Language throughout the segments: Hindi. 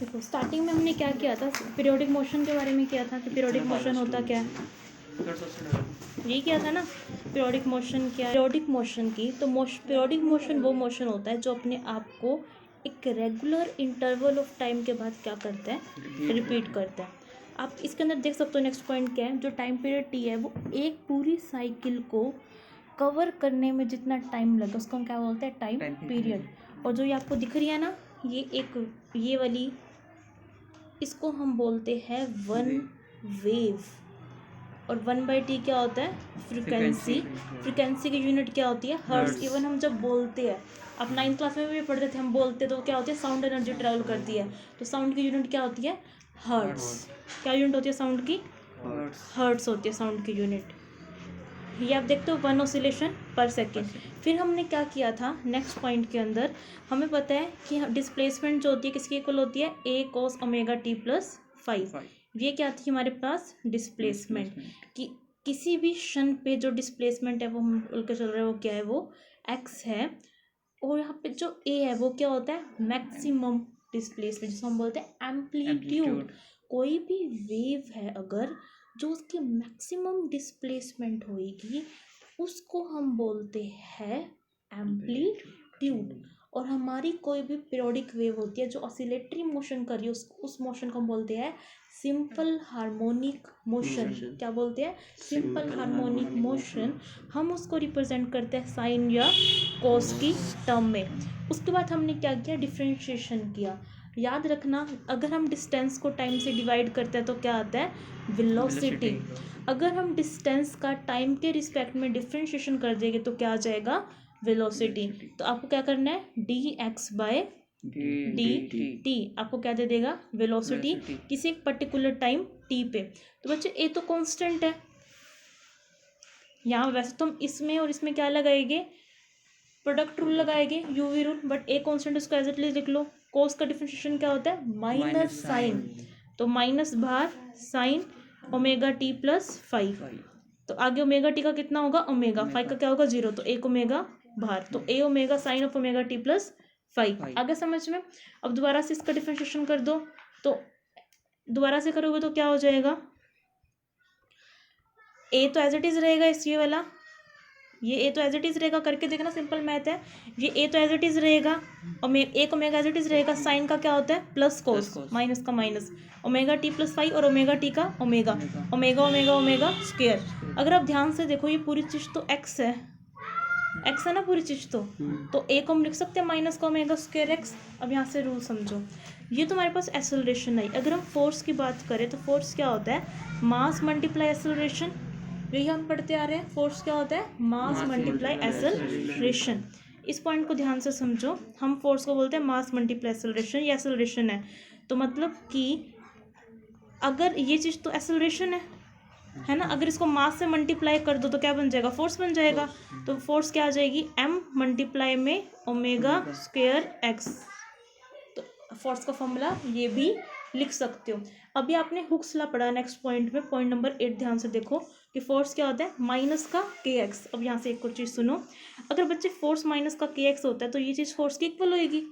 देखो स्टार्टिंग में हमने क्या किया था, पीरियोडिक मोशन के बारे में किया था कि पीरियोडिक मोशन होता क्या है, यही किया था ना। पीरियोडिक मोशन क्या है, पीरियोडिक मोशन की तो पीरियोडिक मोशन वो मोशन होता है जो अपने आप को एक रेगुलर इंटरवल ऑफ टाइम के बाद क्या करता है, रिपीट करता है। आप इसके अंदर देख सकते हो नेक्स्ट पॉइंट क्या है, जो टाइम पीरियड टी है वो एक पूरी साइकिल को कवर करने में जितना टाइम लगे उसको हम क्या बोलते हैं, टाइम पीरियड। और जो ये आपको दिख रही है ना, ये वाली, इसको हम बोलते हैं वन वेव। और 1/t क्या होता है, फ्रिक्वेंसी। फ्रिक्वेंसी की यूनिट क्या होती है, हर्ट्ज। इवन हम जब बोलते हैं, आप 9th क्लास में भी पढ़ते थे, हम बोलते तो क्या होती है, साउंड एनर्जी ट्रेवल करती है। तो साउंड की यूनिट क्या होती है, हर्ट्ज। क्या यूनिट होती है साउंड की, हर्ट्ज होती है साउंड की यूनिट। ये आप देखते हो 1 ऑसिलेशन पर सेकेंड। फिर हमने क्या किया था नेक्स्ट पॉइंट के अंदर, हमें पता है कि डिस्प्लेसमेंट जो होती है किसकी इक्वल होती है, a cos omega t plus 5। ये क्या थी हमारे पास, डिस्प्लेसमेंट। कि किसी भी क्षण पे जो डिस्प्लेसमेंट है वो हम बोल के चल रहे हैं वो क्या है, वो x है। और यहाँ पे जो a है वो क्या होता है, मैक्सिमम डिस्प्लेसमेंट, जिसको हम बोलते हैं एम्पलीट्यूड। कोई भी वेव है अगर जो उसकी मैक्सिमम डिस्प्लेसमेंट होएगी उसको हम बोलते हैं एम्पलीट्यूड। और हमारी कोई भी पीरियोडिक वेव होती है जो ऑसिलेटरी मोशन कर रही है उस मोशन को हम बोलते हैं सिंपल हार्मोनिक मोशन। क्या बोलते हैं, सिंपल हार्मोनिक मोशन। हम उसको रिप्रेजेंट करते हैं साइन या कॉस की टर्म में। उसके बाद हमने क्या किया, डिफरेंशिएशन किया। याद रखना, अगर हम डिस्टेंस को टाइम से डिवाइड करते हैं तो क्या आता है, वेलोसिटी। अगर हम डिस्टेंस का टाइम के रिस्पेक्ट में डिफरेंशिएशन कर देंगे तो क्या आ जाएगा, वेलोसिटी। तो आपको क्या करना है, dx बाय dt आपको क्या दे देगा, वेलोसिटी किसी एक पर्टिकुलर टाइम t पे। तो बच्चे ए तो कांस्टेंट है, यहाँ वैसे तो हम इसमें और इसमें क्या लगाएंगे, प्रोडक्ट रूल लगाएंगे, UV rule, but a constant इसको एज इट इज लिख लो। कोस का डिफरेंशिएशन क्या होता है, माइनस साइन। तो माइनस बाहर साइन ओमेगा टी प्लस 5। तो आगे ओमेगा टी का कितना होगा, ओमेगा 5 का क्या होगा, 0। तो एक ओमेगा बाहर, तो a omega sine of omega t plus 5। आगे समझ में। अब दोबारा से इसका डिफरेंशिएशन कर दो, तो दोबारा से करोगे तो क्या हो जाएगा, ए तो एज इट इज रहेगा, इस ये वाला, ये ए तो एज इट इज रहेगा, करके देखना, सिंपल मैथ है। ये ए तो एज इट इज रहेगा, एक ओमेगा एज इट इज रहेगा, साइन का क्या होता है, प्लस कोस, माइनस का माइनस, ओमेगा टी प्लस 5 और ओमेगा टी का omega, omega omega omega square. अगर आप ध्यान से देखो ये पूरी चीज़ तो एक्स है, एक्स है ना पूरी चीज़ तो ए को हम लिख सकते हैं माइनस का ओमेगा स्क्वायर एक्स। अब यहाँ से रूल समझो, ये तो हमारे पास एक्सेलरेशन आई। अगर हम फोर्स की बात करें तो फोर्स क्या होता है, मास मल्टीप्लाई एक्सेलरेशन। यही हम पढ़ते आ रहे हैं, फोर्स क्या होता है, मास मल्टीप्लाई एक्सेलरेशन। इस पॉइंट को ध्यान से समझो, हम फोर्स को बोलते हैं मास मल्टीप्लाई एक्सेलरेशन, ये एक्सेलरेशन है। तो मतलब कि अगर ये चीज़ तो एक्सेलरेशन है ना, अगर इसको मास से मल्टीप्लाई कर दो तो क्या बन जाएगा, फोर्स बन जाएगा। तो फोर्स क्या आ जाएगी, m मल्टीप्लाई में ओमेगा स्क्वायर एक्स। तो फोर्स का फॉर्मूला ये भी लिख सकते हो। अभी आपने हुक्स लॉ पढ़ा नेक्स्ट पॉइंट में, पॉइंट नंबर 8 ध्यान से देखो कि फोर्स क्या होता है, माइनस का के एक्स। अब यहाँ से एक और चीज़ सुनो, अगर बच्चे फोर्स माइनस का के एक्स होता है तो ये चीज़ फोर्स की इक्वल होएगी।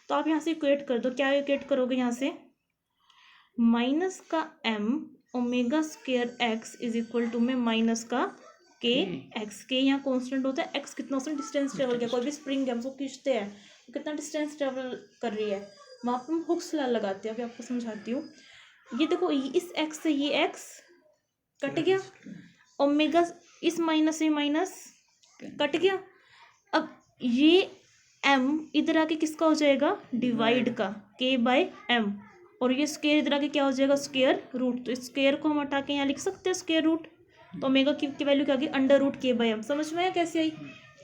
तो आप यहाँ से इक्वेट कर दो, क्या इक्वेट करोगे यहाँ से, माइनस का m omega square x is equal to में माइनस का के एक्स। के यहाँ कॉन्स्टेंट होता है, एक्स कितना उसने डिस्टेंस ट्रेवल किया, कोई भी स्प्रिंग है उसको खींचते हैं तो कितना डिस्टेंस ट्रेवल कर रही है, वहाँ पर हम हुक्स लॉ लगाते हैं। अभी आपको समझाती हूँ, ये देखो इस एक्स से ये एक्स कट गया, ओमेगा इस माइनस से माइनस कट गया। अब ये m इधर आके किसका हो जाएगा, डिवाइड का, k बाय m। और ये स्क्वायर इधर आके क्या हो जाएगा, स्क्वायर रूट। तो स्क्वायर को हम हटा के यहाँ लिख सकते हैं स्क्वायर रूट। तो ओमेगा की वैल्यू क्या आ गई, under root k by m। समझ में आया कैसे आई,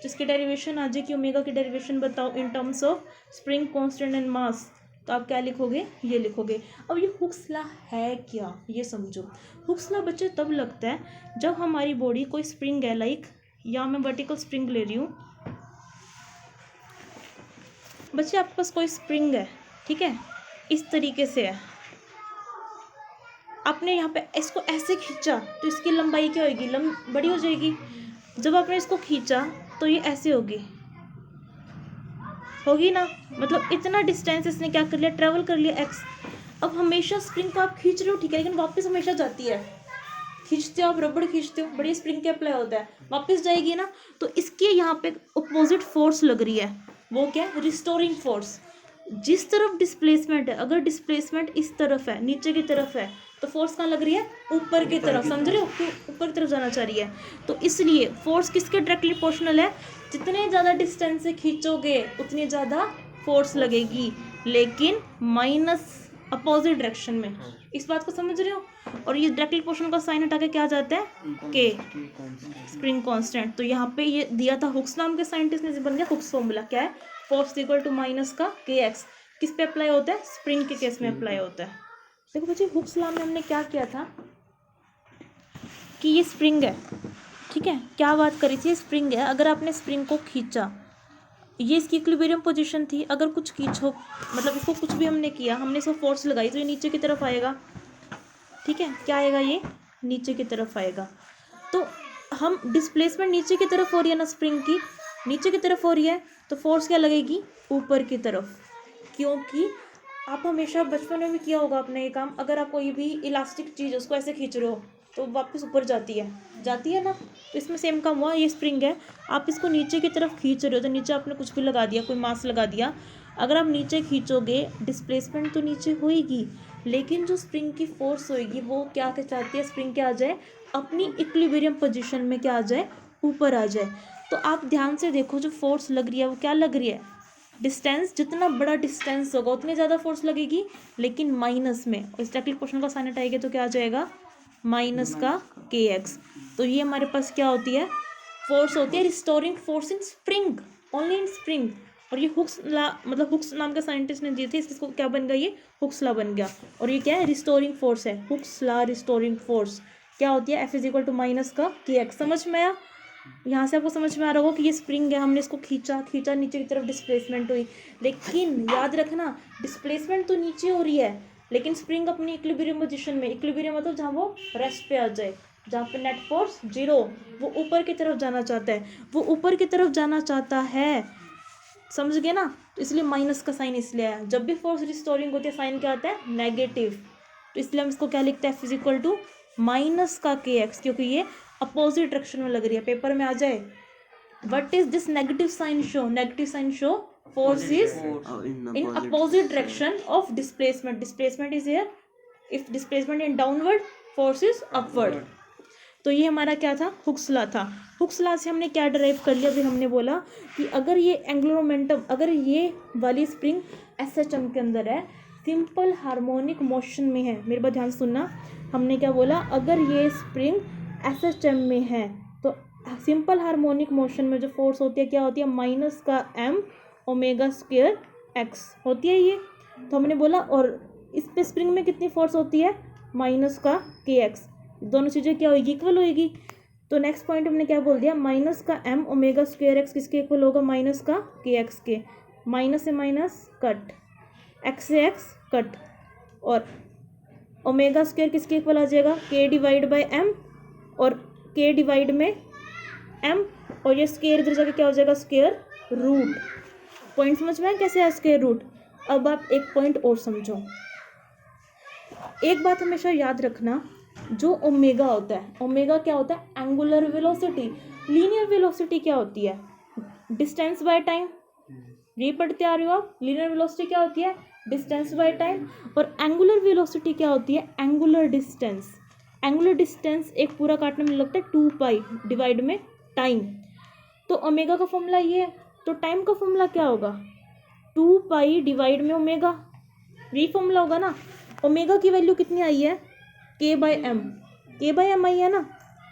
जिसकी डेरिवेशन आ जाए कि ओमेगा की डेरिवेशन बताओ in terms of spring constant and mass, तो आप क्या लिखोगे, ये लिखोगे। अब ये हुक्स लॉ है क्या, ये समझो। हुक्स लॉ बच्चे तब लगता है जब हमारी बॉडी कोई स्प्रिंग है, लाइक यहाँ मैं वर्टिकल स्प्रिंग ले रही हूँ बच्चे, आपके पास कोई स्प्रिंग है, ठीक है, इस तरीके से है, आपने यहाँ पे इसको ऐसे खींचा तो इसकी लंबाई क्या होगी, बड़ी हो जाएगी। जब आपने इसको खींचा तो ये ऐसे होगी ना, मतलब इतना डिस्टेंस इसने क्या कर लिया, ट्रेवल कर लिया एक्स। अब हमेशा स्प्रिंग को आप खींच रहे हो, ठीक है, लेकिन वापस हमेशा जाती है, खींचते हो आप, रबड़ खींचते हो, बड़ी स्प्रिंग के अप्लाई होता है, वापस जाएगी ना। तो इसके यहाँ पे अपोजिट फोर्स लग रही है, वो क्या है, रिस्टोरिंग फोर्स। जिस तरफ डिस्प्लेसमेंट है, अगर डिस्प्लेसमेंट इस तरफ है, नीचे की तरफ है, तो फोर्स कहाँ लग रही है, ऊपर की तरफ, समझ रहे हो, ऊपर की तरफ जाना चाह रही है। तो इसलिए फोर्स किसके डायरेक्टली प्रोपोर्शनल है, जितने ज़्यादा डिस्टेंस से खींचोगे उतनी ज़्यादा फोर्स लगेगी, लेकिन माइनस अपोजिट डायरेक्शन में। इस बात को समझ रहे हो। और ये डायरेक्टली प्रोपोर्शनल का साइन हटा के क्या जाता है, के, स्प्रिंग कांस्टेंट। तो यहाँ पे ये दिया था हुक्स नाम के साइंटिस्ट ने, बन गया हुक्स फॉर्मूला, क्या है, फोर्स इक्वल टू माइनस का के एक्स। किस पे अप्लाई होता है, स्प्रिंग के केस में अप्लाई होता है। देखो बच्चे, हुक्स लॉ में हमने क्या किया था कि ये स्प्रिंग है, ठीक है, क्या बात करी थी, स्प्रिंग है, अगर आपने स्प्रिंग को खींचा, ये इसकी इक्विलिब्रियम पोजीशन थी, अगर कुछ खींचो, मतलब इसको कुछ भी हमने किया, हमने इसको फोर्स लगाई, तो ये नीचे की तरफ आएगा, ठीक है, क्या आएगा, ये नीचे की तरफ आएगा। तो हम डिस्प्लेसमेंट नीचे की तरफ हो रही है ना, स्प्रिंग की नीचे की तरफ हो रही है, तो फोर्स क्या लगेगी, ऊपर की तरफ। क्योंकि आप हमेशा बचपन में भी किया होगा आपने ये काम, अगर आप कोई भी इलास्टिक चीज़ उसको ऐसे खींच रहे हो तो वापस ऊपर जाती है ना। तो इसमें सेम काम हुआ, ये स्प्रिंग है, आप इसको नीचे की तरफ खींच रहे हो, तो नीचे आपने कुछ भी लगा दिया, कोई मास लगा दिया, अगर आप नीचे खींचोगे डिस्प्लेसमेंट तो नीचे होएगी, लेकिन जो स्प्रिंग की फोर्स होएगी वो क्या चाहती है, स्प्रिंग क्या आ जाए, अपनी इक्विलिब्रियम पोजीशन में क्या आ जाए, ऊपर आ जाए। तो आप ध्यान से देखो, जो फोर्स लग रही है वो क्या लग रही है, डिस्टेंस, जितना बड़ा डिस्टेंस होगा उतनी ज़्यादा फोर्स लगेगी, लेकिन माइनस में। और इस डायरेक्टली प्रोपोर्शनल का साइन हटाएंगे तो क्या आ जाएगा, माइनस का के एक्स। तो ये हमारे पास क्या होती है, फोर्स होती है restoring force in spring, only in spring. और ये हुक्स ला, मतलब हुक्स नाम के साइंटिस्ट ने दिए थे, इसको क्या बन गया, ये हुक्स ला बन गया। और ये क्या है, रिस्टोरिंग फोर्स है, हुक्स ला रिस्टोरिंग फोर्स क्या होती है, F is equal to minus का के एक्स। समझ में आया, यहाँ से आपको समझ में आ रहा होगा कि ये स्प्रिंग है, हमने इसको खींचा नीचे की तरफ, डिस्प्लेसमेंट हुई, लेकिन याद रखना डिस्प्लेसमेंट तो नीचे हो रही है, लेकिन स्प्रिंग अपनी इक्विलिब्रियम पोजीशन में, इक्विलिब्रियम मतलब जहाँ वो रेस्ट पे आ जाए, जहाँ पे नेट फोर्स जीरो, वो ऊपर की तरफ जाना चाहता है, वो ऊपर की तरफ जाना चाहता है, समझ गए ना। तो इसलिए माइनस का साइन इसलिए आया, जब भी फोर्स रिस्टोरिंग होती है साइन क्या आता है, नेगेटिव। तो इसलिए हम इसको क्या लिखते हैं, फिजिकल टू माइनस का के एक्स, क्योंकि ये अपोजिट डायरेक्शन में लग रही है, पेपर में आ जाए। What is this negative sign show, negative sign show force is in opposite direction of displacement, displacement is here, if displacement in downward force is upward. तो ये हमारा क्या था, हुक्स लॉ था। हुक्स लॉ से हमने क्या डिराइव कर लिया, अभी हमने बोला कि अगर ये एंगुलर मोमेंटम, अगर ये वाली स्प्रिंग एसएचएम के अंदर है, सिंपल हार्मोनिक मोशन में है, मेरे बात ध्यान सुनना, हमने क्या बोला, अगर ये स्प्रिंग एसएचएम में है तो सिंपल हार्मोनिक मोशन में जो फोर्स होती है क्या होती है, माइनस का एम ओमेगा स्क्वायर एक्स होती है ये। तो हमने बोला, और इस पे स्प्रिंग में कितनी फोर्स होती है, माइनस का के एक्स, दोनों चीज़ें क्या होगी, इक्वल होगी। तो नेक्स्ट पॉइंट हमने क्या बोल दिया, माइनस का एम ओमेगा स्क्वायर एक्स किसके इक्वल होगा, माइनस का के एक्स के, माइनस से माइनस कट, एक्स से एक्स कट, और ओमेगा स्क्वायर किसके इक्वल आ जाएगा, के डिवाइड बाय एम, और के डिवाइड में एम, और ये स्क्वायर इधर जाकर क्या हो जाएगा, स्क्वायर रूट। पॉइंट समझ में आया कैसे है स्क्वायर रूट। अब आप एक पॉइंट और समझो, एक बात हमेशा याद रखना, जो ओमेगा होता है, ओमेगा क्या होता है, एंगुलर वेलोसिटी। लीनियर वेलोसिटी क्या होती है, डिस्टेंस बाय टाइम, ये पढ़ते आ रहे हो आप, लीनियर वेलोसिटी क्या होती है, डिस्टेंस बाय टाइम। और एंगुलर वेलोसिटी क्या होती है, एंगुलर डिस्टेंस। एंगुलर डिस्टेंस एक पूरा काटने में लगता है 2 पाई डिवाइड में टाइम। तो ओमेगा का फॉर्मूला ये है, तो टाइम का फॉर्मूला क्या होगा, 2 पाई डिवाइड में ओमेगा, यही फॉर्मूला होगा ना। ओमेगा की वैल्यू कितनी आई है, के बाय एम, के बाय एम आई है ना,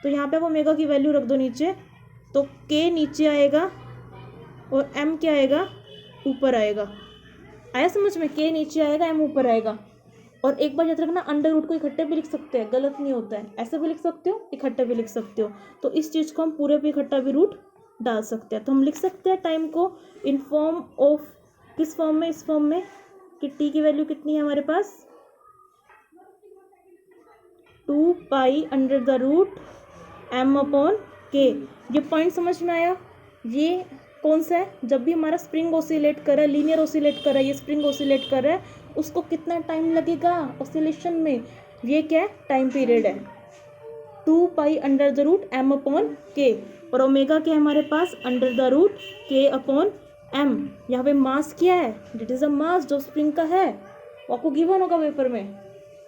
तो यहाँ पे आप ओमेगा की वैल्यू रख दो नीचे, तो के नीचे आएगा और एम क्या आएगा, ऊपर आएगा। आया समझ में, के नीचे आएगा, एम ऊपर आएगा। और एक बार याद रखना, अंडर रूट को इकट्ठे भी लिख सकते हैं, गलत नहीं होता है, ऐसे भी लिख सकते हो, इकट्ठे भी लिख सकते हो। तो इस चीज़ को हम पूरे पे इकट्ठा भी रूट डाल सकते हैं। तो हम लिख सकते हैं टाइम को इन फॉर्म ऑफ, किस फॉर्म में, इस फॉर्म में, कि टी की वैल्यू कितनी है हमारे पास, 2 pi under the root m upon k. ये पॉइंट समझ में आया। ये कौन सा है, जब भी हमारा स्प्रिंग ऑसिलेट कर रहा है, लीनियर ऑसिलेट कर रहा है, ये स्प्रिंग ऑसिलेट कर रहा है, उसको कितना टाइम लगेगा ऑसिलेशन में, ये क्या है, टाइम पीरियड है 2π√m/k। और ओमेगा क्या है हमारे पास, √k/m। यहाँ पे मास क्या है, दिट इज अ मास जो स्प्रिंग का है, वो आपको गिवन होगा पेपर में।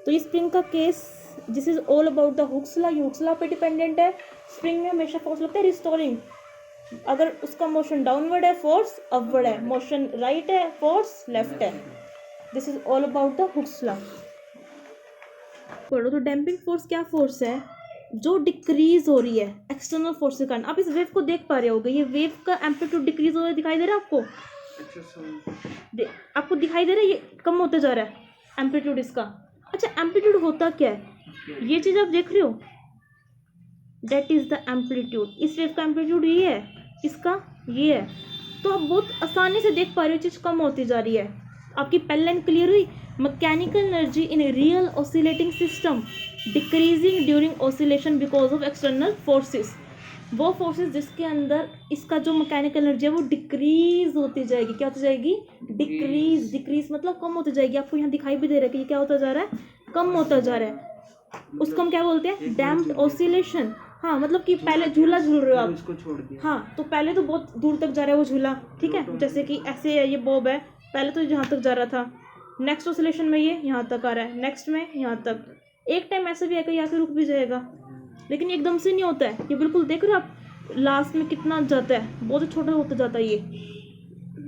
तो ये स्प्रिंग का case, this is all about the Hooke's law. ये हुक्स लॉ पे डिपेंडेंट है। स्प्रिंग में हमेशा फोर्स लगता है रिस्टोरिंग, अगर उसका मोशन डाउनवर्ड है फोर्स अपवर्ड है, मोशन राइट है फोर्स लेफ्ट है। This is all about the Hooke's law. पढ़ो तो डैम्पिंग फोर्स क्या फोर्स है, जो डिक्रीज हो रही है एक्सटर्नल फोर्स के कारण। आप इस वेव को देख पा रहे होगे, ये वेव का एम्पलीट्यूड डिक्रीज हो रहा है, दिखाई दे रहा है आपको, आपको दिखाई दे रहा है, ये कम होते जा रहा है एम्पलीट्यूड इसका। अच्छा एम्पलीट्यूड होता क्या है, ये चीज आप देख रहे हो, दैट इज द एम्पलीट्यूड। इस वेव का एम्पलीट्यूड ये है, इसका ये है। तो आप बहुत आसानी से देख पा रहे हो चीज कम होती जा रही है। आपकी पहली लाइन क्लियर हुई, mechanical energy in real oscillating system decreasing during oscillation because of external forces. वो फोर्सेस जिसके अंदर इसका जो मैकेनिकल एनर्जी है वो डिक्रीज होती जाएगी। क्या होती जाएगी, डिक्रीज। डिक्रीज मतलब कम होती जाएगी। आपको यहाँ दिखाई भी दे रहा है कि ये क्या होता जा रहा है, कम होता जा रहा है। उसको हम क्या बोलते हैं, डैम्प्ड ऑसिलेशन। हाँ मतलब कि पहले झूला झूल रहे हो आप, इसको छोड़ दिया, हाँ तो पहले तो बहुत दूर तक जा रहा है वो झूला, ठीक है, जैसे कि ऐसे है, ये बॉब है, पहले तो यहाँ तक जा रहा था, नेक्स्ट ऑसिलेशन में ये यहाँ तक आ रहा है, नेक्स्ट में यहाँ तक। एक टाइम ऐसे भी आएगा, यहाँ से रुक भी जाएगा, लेकिन एकदम से नहीं होता है। ये बिल्कुल देख रहे हो आप, लास्ट में कितना जाता है, बहुत छोटा होता जाता है ये।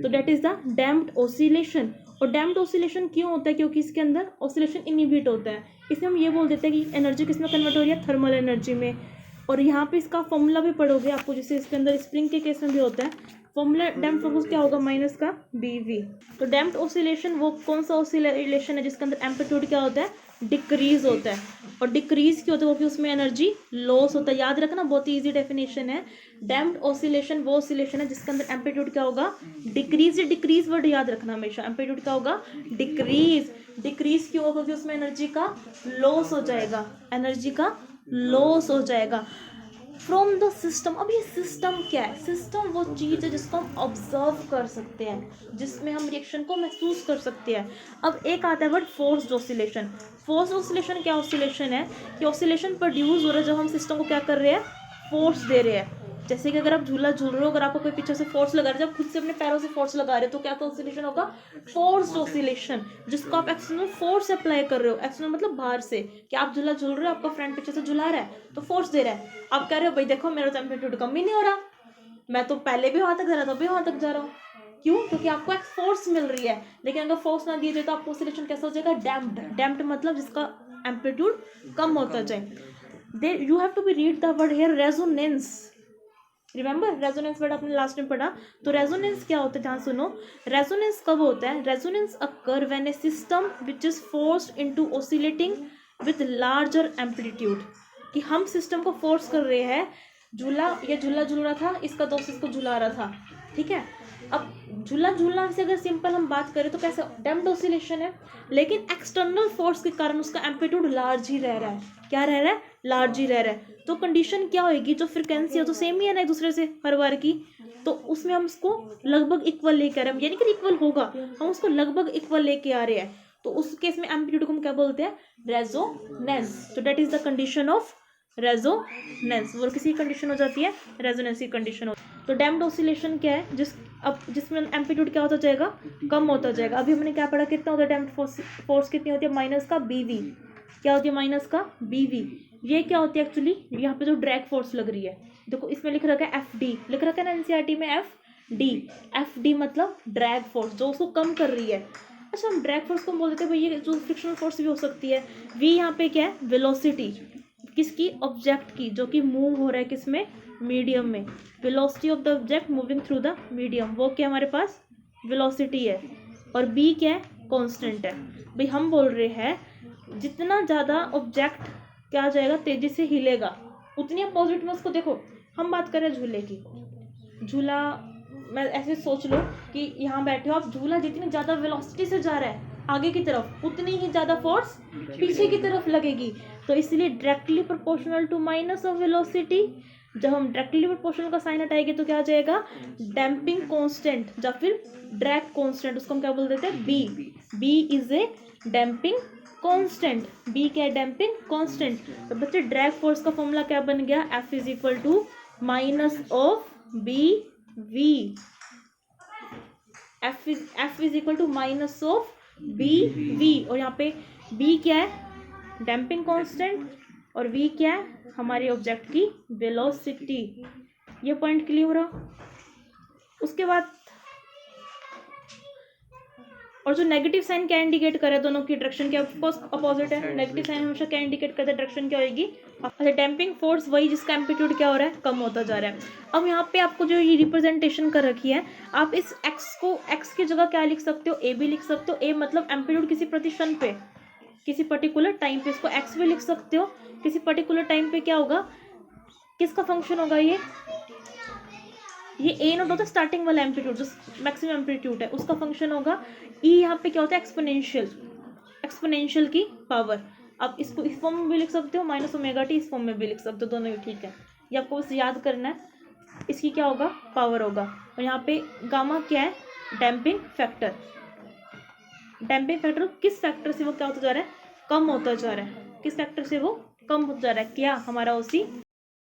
तो that is the damped oscillation. और डैम्प्ड ऑसिलेशन क्यों होता है, क्योंकि इसके अंदर ऑसिलेशन इनहिबिट होता है। इसमें हम ये बोल देते हैं कि एनर्जी किस में कन्वर्ट हो रही है, थर्मल एनर्जी में। और यहाँ पे इसका फॉर्मूला भी पढ़ोगे आपको, जैसे इसके अंदर स्प्रिंग के केस में भी होता है फॉर्मूला, डैम्प्ड फोर्स क्या होगा, माइनस का BV। तो डैम्प्ड ऑसिलेशन वो कौन सा ऑसिलेशन है जिसके अंदर एम्पलीट्यूड क्या होता है, डिक्रीज होता है। और डिक्रीज क्यों होता है, क्योंकि उसमें एनर्जी लॉस होता है। याद रखना, बहुत ही ईजी डेफिनेशन है। डैम्प्ड ऑसिलेशन वो ऑसिलेशन है जिसके अंदर एम्पलीट्यूड क्या होगा, डिक्रीज। डिक्रीज वर्ड याद रखना हमेशा, एम्पलीट्यूड क्या होगा, डिक्रीज। डिक्रीज क्यों होगा, क्योंकि उसमें एनर्जी का लॉस हो जाएगा, एनर्जी का लॉस हो जाएगा फ्रॉम द सिस्टम। अब ये सिस्टम क्या है, सिस्टम वो चीज़ है जिसको हम ऑब्जर्व कर सकते हैं, जिसमें हम रिएक्शन को महसूस कर सकते हैं। अब एक आता है word forced oscillation. Forced oscillation क्या ऑसिलेशन है, कि ऑसिलेशन प्रोड्यूस हो रहा है जब हम सिस्टम को क्या कर रहे हैं, फोर्स दे रहे हैं। जैसे कि अगर आप झूला झूल रहे हो, अगर आपको कोई पीछे से फोर्स लगा रहे हो, जब खुद से अपने पैरों से फोर्स लगा रहे हो, तो क्या तो ऑसिलेशन होगा, फोर्स्ड ऑसिलेशन, जिसको आप एक्सटर्नल फोर्स अप्लाई कर रहे हो। एक्सटर्नल मतलब बाहर से, कि आप झूला झूल रहे हो, आपका फ्रेंड पीछे से झुला रहा है तो फोर्स दे रहा है, आप कह रहे हो भाई देखो मेरा तो एम्पलीट्यूड कम ही नहीं हो रहा, मैं तो पहले भी वहां तक जा रहा था, अभी वहां तक जा रहा हूँ। क्यों, क्योंकि आपको एक फोर्स मिल रही है। लेकिन अगर फोर्स ना दिए जाए तो आपको ऑसिलेशन कैसा हो जाएगा, डैम्प्ड। डैम्प्ड मतलब जिसका एम्पलीट्यूड कम होता जाए। They you have to be read the word here, resonance. Remember resonance word आपने लास्ट में पढ़ा। तो रेजोनेंस क्या होता है, ध्यान सुनो। रेजोनेंस कब होता है, resonance occur when A system which is forced into oscillating with larger amplitude. कि हम सिस्टम को फोर्स कर रहे हैं, ये झूला झूल रहा था, इसका दोस्त इसको झुला रहा था, ठीक है। अब झूला झूलना से अगर सिंपल हम बात करें तो कैसे, डैम्प्ड ऑसिलेशन है, लेकिन एक्सटर्नल फोर्स के कारण उसका एम्पलीट्यूड लार्ज ही रह रहा है। क्या रह रहा है, लार्ज ही रह रहा है। तो कंडीशन क्या होगी, जो फ्रिक्वेंसी है तो सेम ही है ना एक दूसरे से हर बार की, तो उसमें हम उसको लगभग इक्वल लेके आ रहे हैं, यानी कि इक्वल होगा, हम उसको लगभग इक्वल लेके आ रहे हैं। तो उस केस में एम्पलीट्यूड को हम क्या बोलते हैं, रेजोनेंस। तो that is the condition of resonance. वो किसी कंडीशन हो जाती है, रेजोनेंस की कंडीशन हो। तो डैम्प्ड ऑसिलेशन क्या है, जिसमें एम्पलीट्यूड क्या होता जाएगा, कम होता जाएगा। अभी हमने क्या पढ़ा, कितना होता है डैम्प्ड फोर्स कितनी होती है, माइनस का BV। क्या होती है, माइनस का BV। ये क्या होती है एक्चुअली, यहाँ पे जो ड्रैग फोर्स लग रही है, देखो इसमें लिख रखा है FD, लिख रखा है ना NCERT में FD। FD मतलब ड्रैग फोर्स, जो उसको कम कर रही है। अच्छा हम ड्रैग फोर्स को बोल देते हैं भाई, ये जो फ्रिक्शनल फोर्स भी हो सकती है। V यहाँ पे क्या है, वेलोसिटी किसकी, ऑब्जेक्ट की, जो कि मूव हो रहा है किसमें, मीडियम में। Velocity of the object moving through the medium, वो क्या हमारे पास वेलोसिटी है। और B क्या है, कांस्टेंट है। भाई हम बोल रहे हैं जितना ज़्यादा ऑब्जेक्ट क्या जाएगा, तेजी से हिलेगा, उतनी अपोजिट में उसको देखो। हम बात करें झूले की, झूला मैं ऐसे सोच लो कि यहाँ बैठे हो आप, झूला जितनी ज़्यादा वेलोसिटी से जा रहा है आगे की तरफ, उतनी ही ज़्यादा फोर्स पीछे की तरफ लगेगी। तो इसलिए directly proportional to minus of velocity. जब हम डायरेक्टली प्रोपोर्शनल का साइन हटाएंगे तो क्या आ जाएगा, डैम्पिंग कांस्टेंट या फिर ड्रैग कांस्टेंट, उसको हम क्या बोल देते हैं, B। B is a damping constant, b क्या है, डैम्पिंग कांस्टेंट। तो बच्चे ड्रैग फोर्स का फॉर्मूला क्या बन गया, F is equal to minus of b v, F is equal to minus of b v, और यहाँ पे बी क्या है, डैम्पिंग कांस्टेंट, और वी क्या है, हमारे ऑब्जेक्ट की वेलोसिटी। ये पॉइंट क्लियर हो रहा। उसके बाद और जो नेगेटिव साइन क्या इंडिकेट करे, दोनों की डायरेक्शन क्या ऑफकोर्स अपोजिट है, नेगेटिव साइन हमेशा क्या इंडिकेट करता है, डायरेक्शन क्या होगी। अच्छा, डैम्पिंग फोर्स वही जिसका एम्पलीट्यूड क्या हो रहा है, कम होता जा रहा है। अब यहाँ पे आपको जो ये रिप्रेजेंटेशन कर रखी है, आप इस एक्स को एक्स की जगह क्या लिख सकते हो, ए भी लिख सकते हो। ए मतलब एम्पलीट्यूड किसी प्रतिशत पे, किसी पर्टिकुलर टाइम पे, इसको एक्स भी लिख सकते हो। किसी पर्टिकुलर टाइम पे क्या होगा, किसका फंक्शन होगा, ये ए नोट होता है स्टार्टिंग वाला एम्पलीट्यूड, जो मैक्सिमम एम्पलीट्यूड है उसका फंक्शन होगा। ई यहाँ पे क्या होता है, एक्सपोनेंशियल, एक्सपोनेंशियल की पावर। अब इसको इस फॉर्म में भी लिख सकते हो, माइनस ओमेगा टी इस फॉर्म में भी लिख सकते हो, दोनों ही ठीक है। ये आपको बस याद करना है, इसकी क्या होगा, पावर होगा। और यहाँ पे गामा क्या है, डैम्पिंग फैक्टर। डैम्पिंग फैक्टर किस फैक्टर से वो क्या होता जा रहा है, कम होता जा रहा है, किस फैक्टर से वो कम होता जा रहा है, क्या हमारा ओसी